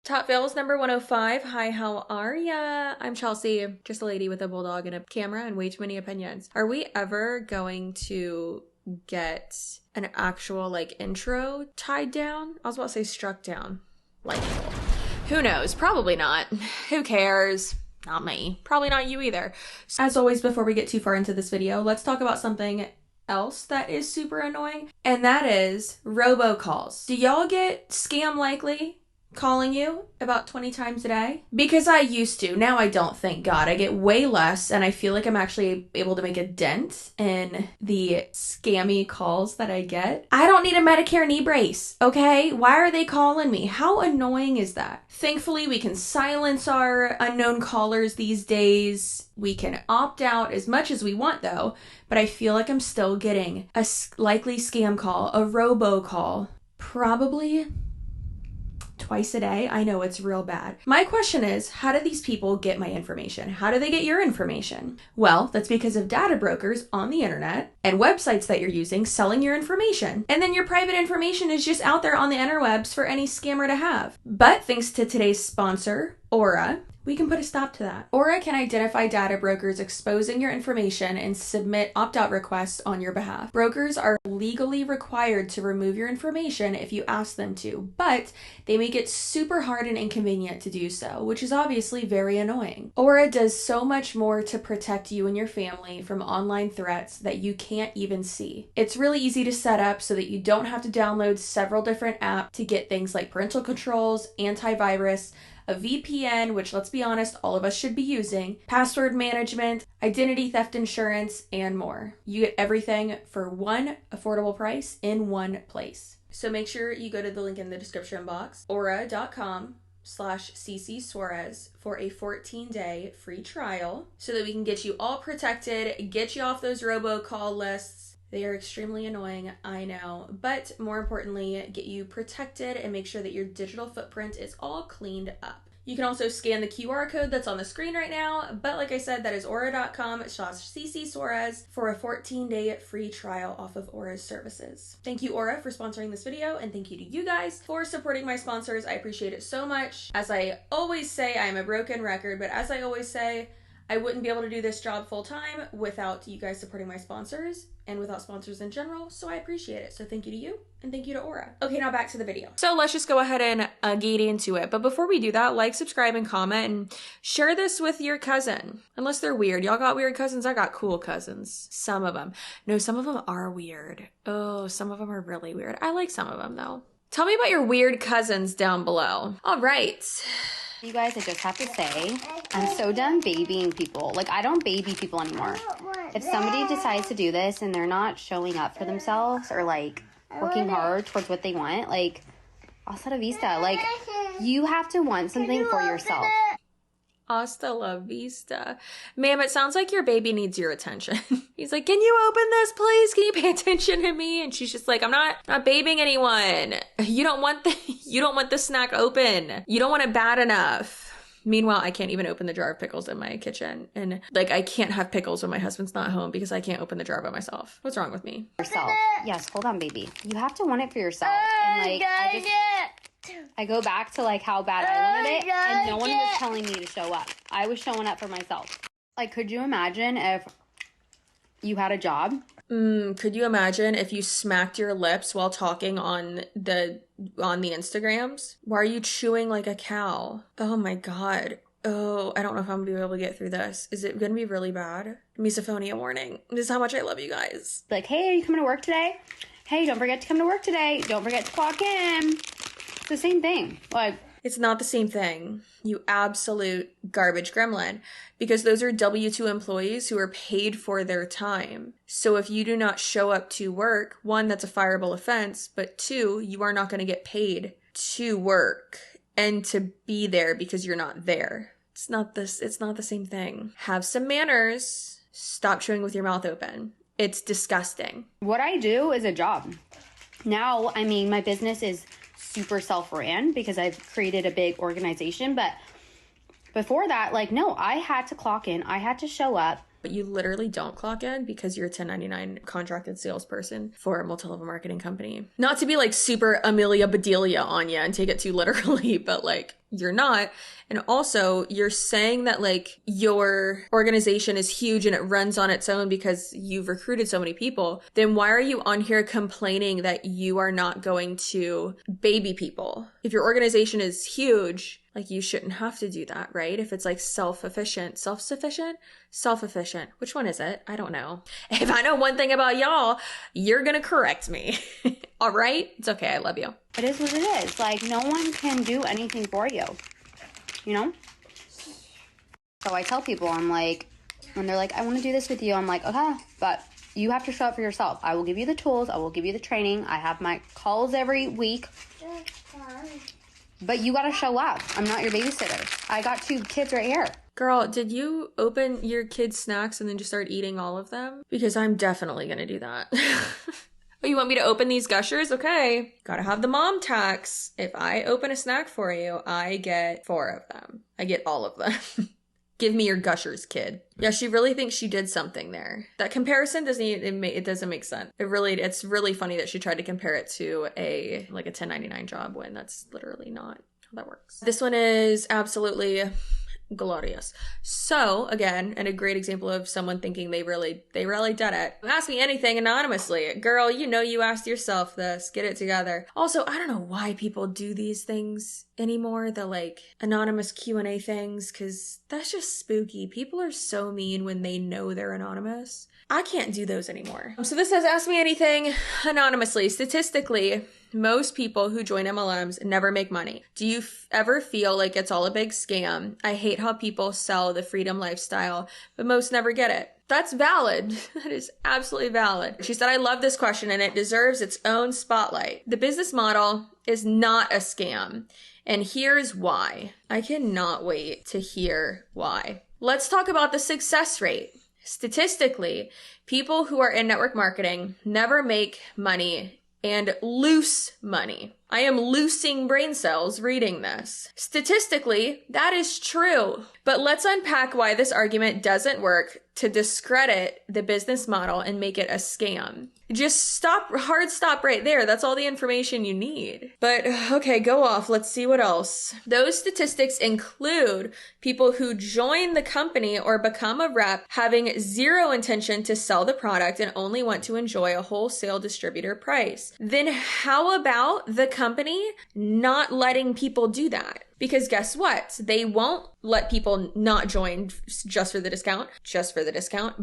Top fails number 105. Hi, how are ya? I'm Chelsea, just a lady with a bulldog and a camera and way too many opinions. Are we ever going to get an actual intro tied down? I was about to say struck down. Who knows? Probably not. Who cares? Not me. Probably not you either. As always, before we get too far into this video, let's talk about something else that is super annoying, and that is robocalls. Do y'all get scam likely calling you about 20 times a day? Because I used to. Now I don't, thank God. I get way less, and I feel like I'm actually able to make a dent in the scammy calls that I get. I don't need a Medicare knee brace, okay? Why are they calling me? How annoying is that? Thankfully, we can silence our unknown callers these days. We can opt out as much as we want, though, but I feel like I'm still getting a likely scam call, a robocall, probably twice a day. I know it's real bad. My question is, how do these people get my information? How do they get your information? Well, that's because of data brokers on the internet and websites that you're using selling your information. And then your private information is just out there on the interwebs for any scammer to have. But thanks to today's sponsor, Aura, we can put a stop to that. Aura can identify data brokers exposing your information and submit opt-out requests on your behalf. Brokers are legally required to remove your information if you ask them to, but they make it super hard and inconvenient to do so, which is obviously very annoying. Aura does so much more to protect you and your family from online threats that you can't even see. It's really easy to set up so that you don't have to download several different apps to get things like parental controls, antivirus, a VPN, which let's be honest, all of us should be using, password management, identity theft insurance, and more. You get everything for one affordable price in one place. So make sure you go to the link in the description box, aura.com/CCSUAREZ for a 14-day free trial so that we can get you all protected, get you off those robocall lists. They are extremely annoying, I know, but more importantly, get you protected and make sure that your digital footprint is all cleaned up. You can also scan the QR code that's on the screen right now, but like I said, that is aura.com/CCSUAREZ for a 14-day free trial off of Aura's services. Thank you, Aura, for sponsoring this video, and thank you to you guys for supporting my sponsors. I appreciate it so much. As I always say, I am a broken record, but as I always say, I wouldn't be able to do this job full time without you guys supporting my sponsors and without sponsors in general, so I appreciate it. So thank you to you and thank you to Aura. Okay, now back to the video. So let's just go ahead and get into it. But before we do that, like, subscribe, and comment, and share this with your cousin. Unless they're weird. Y'all got weird cousins? I got cool cousins. Some of them. No, some of them are weird. Oh, some of them are really weird. I like some of them though. Tell me about your weird cousins down below. All right. You guys, I just have to say, I'm so done babying people. Like, I don't baby people anymore. If somebody decides to do this and they're not showing up for themselves or, working hard towards what they want, hasta la vista. You have to want something for yourself. Hasta la vista. Ma'am, it sounds like your baby needs your attention. He's like, can you open this, please? Can you pay attention to me? And she's just like, I'm not babying anyone. You don't want the snack open. You don't want it bad enough. Meanwhile, I can't even open the jar of pickles in my kitchen. And I can't have pickles when my husband's not home because I can't open the jar by myself. What's wrong with me? Yourself. Yes, hold on, baby. You have to want it for yourself. And I go back to how bad I wanted it, and no one was telling me to show up. I was showing up for myself. Could you imagine if you had a job? Could you imagine if you smacked your lips while talking on the Instagrams? Why are you chewing like a cow? Oh my God. Oh, I don't know if I'm gonna be able to get through this. Is it gonna be really bad? Misophonia warning. This is how much I love you guys. Hey, are you coming to work today? Hey, don't forget to come to work today. Don't forget to clock in. It's the same thing. It's not the same thing, you absolute garbage gremlin, because those are W-2 employees who are paid for their time. So if you do not show up to work, one, that's a fireable offense, but two, you are not going to get paid to work and to be there because you're not there. It's not the same thing. Have some manners. Stop chewing with your mouth open. It's disgusting. What I do is a job. Now, my business is super self-ran because I've created a big organization. But before that, no, I had to clock in. I had to show up. But you literally don't clock in because you're a 1099 contracted salesperson for a multi-level marketing company. Not to be super Amelia Bedelia on you and take it too literally, but you're not. And also, you're saying that like your organization is huge and it runs on its own because you've recruited so many people. Then why are you on here complaining that you are not going to baby people? If your organization is huge, like you shouldn't have to do that, right? If it's like self-efficient. Which one is it? I don't know. If I know one thing about y'all, you're gonna correct me. All right? It's okay. I love you. It is what it is. Like, no one can do anything for you, you know? So I tell people, I'm like, when they're like, I want to do this with you, I'm like, okay, but you have to show up for yourself. I will give you the tools. I will give you the training. I have my calls every week. But you got to show up. I'm not your babysitter. I got 2 kids right here. Girl, did you open your kids' snacks and then just start eating all of them? Because I'm definitely going to do that. Oh, you want me to open these gushers? Okay. Gotta have the mom tax. If I open a snack for you, I get 4 of them. I get all of them. Give me your gushers, kid. Yeah, she really thinks she did something there. That comparison it doesn't make sense. It's really funny that she tried to compare it to a 1099 job when that's literally not how that works. This one is absolutely glorious. So again, and a great example of someone thinking they really did it. Ask me anything anonymously. Girl, you asked yourself this. Get it together. Also, I don't know why people do these things anymore, the like anonymous Q&A things, because that's just spooky. People are so mean when they know they're anonymous. I can't do those anymore. So this says, ask me anything anonymously. Statistically, most people who join MLMs never make money. Do you ever feel like it's all a big scam? I hate how people sell the freedom lifestyle, but most never get it. That's valid. That is absolutely valid. She said, I love this question and it deserves its own spotlight. The business model is not a scam. And here's why. I cannot wait to hear why. Let's talk about the success rate. Statistically, people who are in network marketing never make money and lose money. I am losing brain cells reading this. Statistically, that is true. But let's unpack why this argument doesn't work to discredit the business model and make it a scam. Just hard stop right there. That's all the information you need. But okay, go off. Let's see what else. Those statistics include people who join the company or become a rep having zero intention to sell the product and only want to enjoy a wholesale distributor price. Then how about the company not letting people do that? Because guess what? They won't let people not join just for the discount,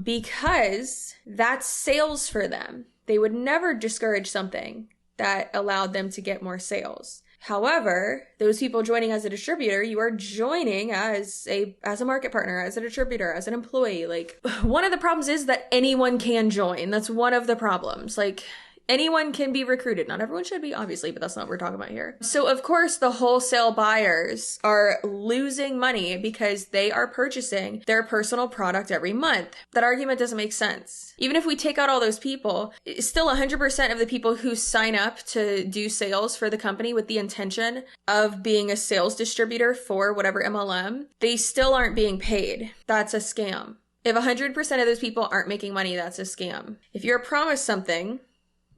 because that's sales for them. They would never discourage something that allowed them to get more sales. However, those people joining as a distributor, you are joining as a market partner, as a distributor, as an employee. Like, one of the problems is that anyone can join. That's one of the problems. Like, anyone can be recruited. Not everyone should be, obviously, but that's not what we're talking about here. So, of course, the wholesale buyers are losing money because they are purchasing their personal product every month. That argument doesn't make sense. Even if we take out all those people, still 100% of the people who sign up to do sales for the company with the intention of being a sales distributor for whatever MLM, they still aren't being paid. That's a scam. If 100% of those people aren't making money, that's a scam. If you're promised something,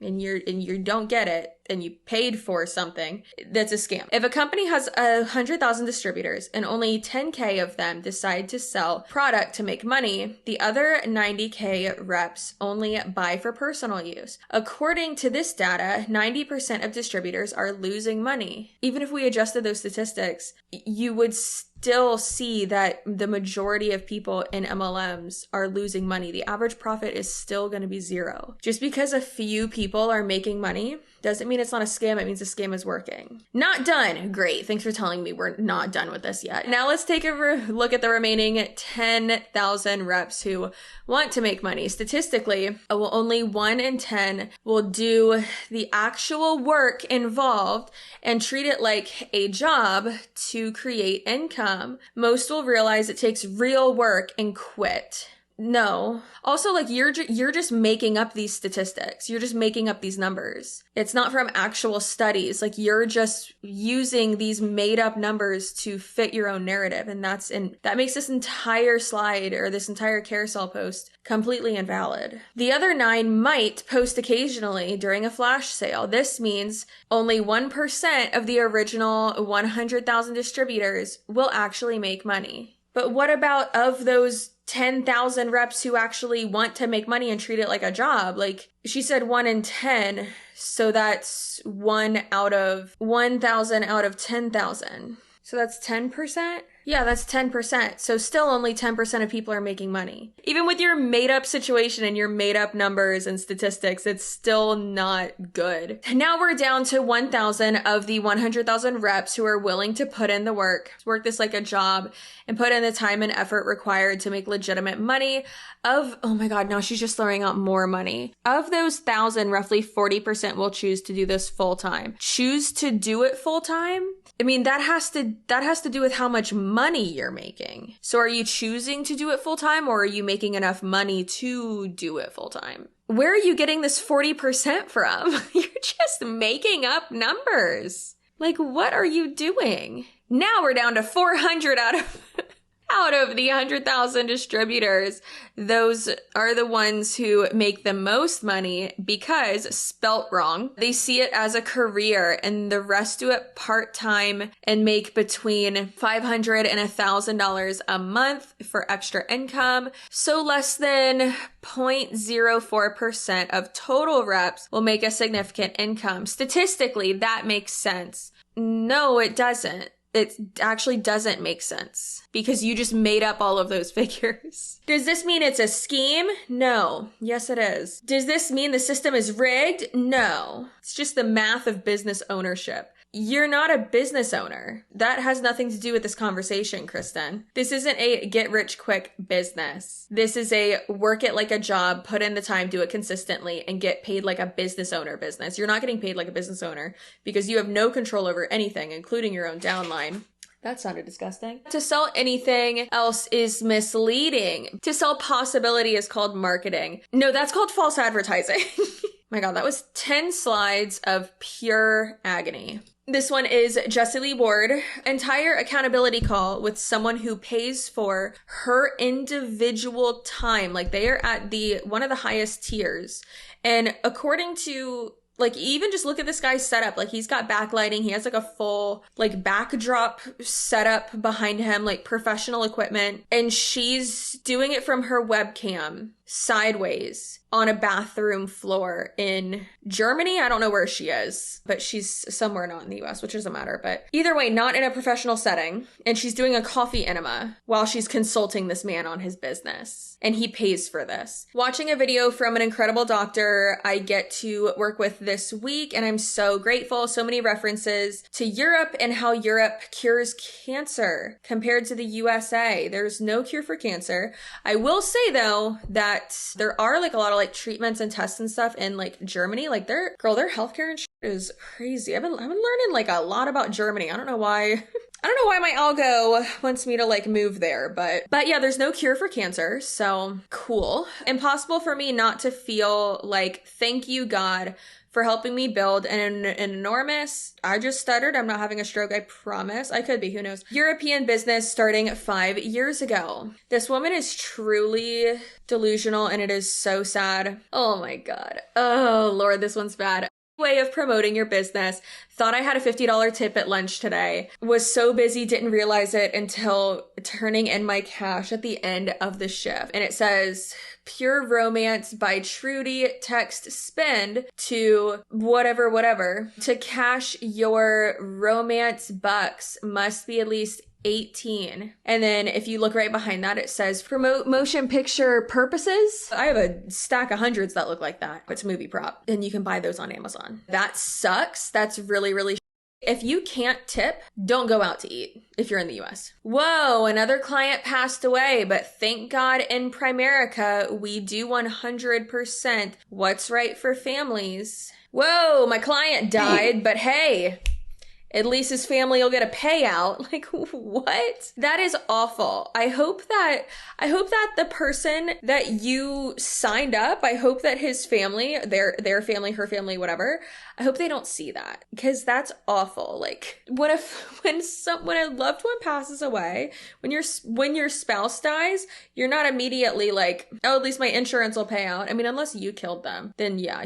and you don't get it, and you paid for something, that's a scam. If a company has 100,000 distributors and only 10K of them decide to sell product to make money, the other 90K reps only buy for personal use. According to this data, 90% of distributors are losing money. Even if we adjusted those statistics, you would still see that the majority of people in MLMs are losing money. The average profit is still going to be 0. Just because a few people are making money doesn't mean it's not a scam. It means the scam is working. Not done. Great. Thanks for telling me we're not done with this yet. Now let's take a look at the remaining 10,000 reps who want to make money. Statistically, only 1 in 10 will do the actual work involved and treat it like a job to create income. Most will realize it takes real work and quit. No. Also, like, you're just making up these statistics. You're just making up these numbers. It's not from actual studies. Like, you're just using these made up numbers to fit your own narrative. And that makes this entire slide or this entire carousel post completely invalid. The other 9 might post occasionally during a flash sale. This means only 1% of the original 100,000 distributors will actually make money. But what about of those 10,000 reps who actually want to make money and treat it like a job? Like, she said 1 in 10, so that's 1 out of 1,000 out of 10,000. So that's 10%? Yeah, that's 10%. So still only 10% of people are making money. Even with your made up situation and your made up numbers and statistics, it's still not good. Now we're down to 1,000 of the 100,000 reps who are willing to put in the work this like a job, and put in the time and effort required to make legitimate money. Oh my God, now she's just throwing out more money. Of those 1,000, roughly 40% will choose to do this full time. Choose to do it full time? I mean, that has to do with how much money you're making. So are you choosing to do it full time, or are you making enough money to do it full time? Where are you getting this 40% from? You're just making up numbers. Like, what are you doing? Now we're down to 400 out of the 100,000 distributors. Those are the ones who make the most money because, spelt wrong, they see it as a career, and the rest do it part-time and make between $500 and $1,000 a month for extra income. So less than 0.04% of total reps will make a significant income. Statistically, that makes sense. No, it doesn't. It actually doesn't make sense because you just made up all of those figures. Does this mean it's a scheme? No. Yes, it is. Does this mean the system is rigged? No. It's just the math of business ownership. You're not a business owner. That has nothing to do with this conversation, Kristen. This isn't a get-rich-quick business. This is a work it like a job, put in the time, do it consistently, and get paid like a business owner business. You're not getting paid like a business owner because you have no control over anything, including your own downline. That sounded disgusting. To sell anything else is misleading. To sell possibility is called marketing. No, that's called false advertising. My God, that was 10 slides of pure agony. This one is Jessie Lee Ward. Entire accountability call with someone who pays for her individual time. Like, they are at one of the highest tiers. And according to, like, even just look at this guy's setup. Like, he's got backlighting. He has like a full like backdrop setup behind him, like professional equipment. And she's doing it from her webcam sideways on a bathroom floor in Germany. I don't know where she is, but she's somewhere not in the US, which doesn't matter. But either way, not in a professional setting. And she's doing a coffee enema while she's consulting this man on his business. And he pays for this. Watching a video from an incredible doctor I get to work with this week, and I'm so grateful. So many references to Europe and how Europe cures cancer compared to the USA. There's no cure for cancer. I will say though that there are like a lot of like treatments and tests and stuff in like Germany. Like their healthcare and shit is crazy. I've been learning like a lot about Germany. I don't know why. I don't know why my algo wants me to like move there, but yeah, there's no cure for cancer. So cool. Impossible for me not to feel like, thank you, God, for helping me build an enormous, I just stuttered, I'm not having a stroke, I promise. I could be, who knows. European business starting 5 years ago. This woman is truly delusional and it is so sad. Oh my God. Oh Lord, this one's bad. Way of promoting your business. Thought I had a $50 tip at lunch today. Was so busy, didn't realize it until turning in my cash at the end of the shift. And it says, Pure Romance by Trudy, text spend to whatever. To cash your romance bucks must be at least 18. And then if you look right behind that, it says promote motion picture purposes. I have a stack of hundreds that look like that. It's a movie prop and you can buy those on Amazon. That sucks. That's really if you can't tip, don't go out to eat if you're in the US. Whoa, another client passed away, but thank God in Primerica, we do 100% what's right for families. Whoa, my client died, but hey, at least his family will get a payout. Like, what? That is awful. I hope that the person that you signed up, I hope that his family, their family, her family, whatever, I hope they don't see that, because that's awful. Like, when a loved one passes away, when your spouse dies, you're not immediately like, oh, at least my insurance will pay out. I mean, unless you killed them, then yeah,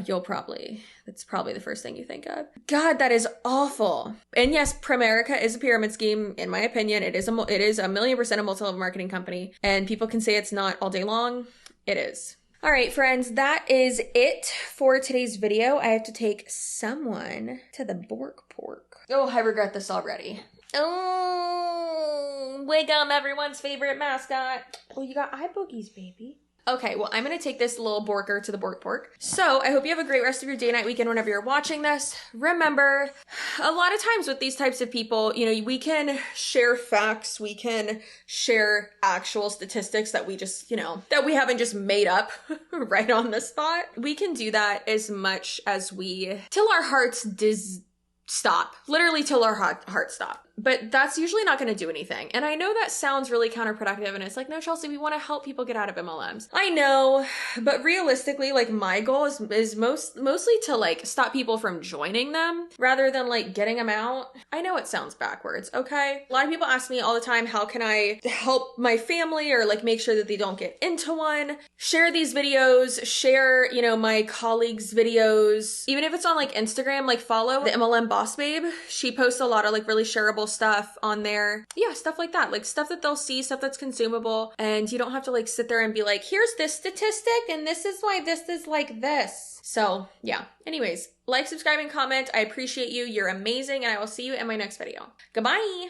that's probably the first thing you think of. God, that is awful. And yes, Primerica is a pyramid scheme. In my opinion, it is a 1,000,000% a multi-level marketing company. And people can say it's not all day long. It is. All right, friends, that is it for today's video. I have to take someone to the Bork Pork. Oh, I regret this already. Oh, Wiggum, everyone's favorite mascot. Oh, you got eye boogies, baby. Okay, well, I'm going to take this little Borker to the Bork Pork. So I hope you have a great rest of your day, night, weekend, whenever you're watching this. Remember, a lot of times with these types of people, you know, we can share facts, we can share actual statistics that we just, you know, that we haven't just made up right on the spot. We can do that as much as till our hearts stop. Literally till our hearts stop. But that's usually not going to do anything. And I know that sounds really counterproductive, and it's like, no, Chelsea, we want to help people get out of MLMs. I know, but realistically, like, my goal is mostly to like stop people from joining them rather than like getting them out. I know it sounds backwards, okay? A lot of people ask me all the time, how can I help my family or like make sure that they don't get into one? Share these videos, share, you know, my colleagues' videos. Even if it's on like Instagram, like follow the MLM Boss Babe. She posts a lot of like really shareable stuff on there. Yeah, stuff like that. Like stuff that they'll see, stuff that's consumable. And you don't have to like sit there and be like, here's this statistic and this is why this is like this. So yeah. Anyways, like, subscribe, and comment. I appreciate you. You're amazing. And I will see you in my next video. Goodbye.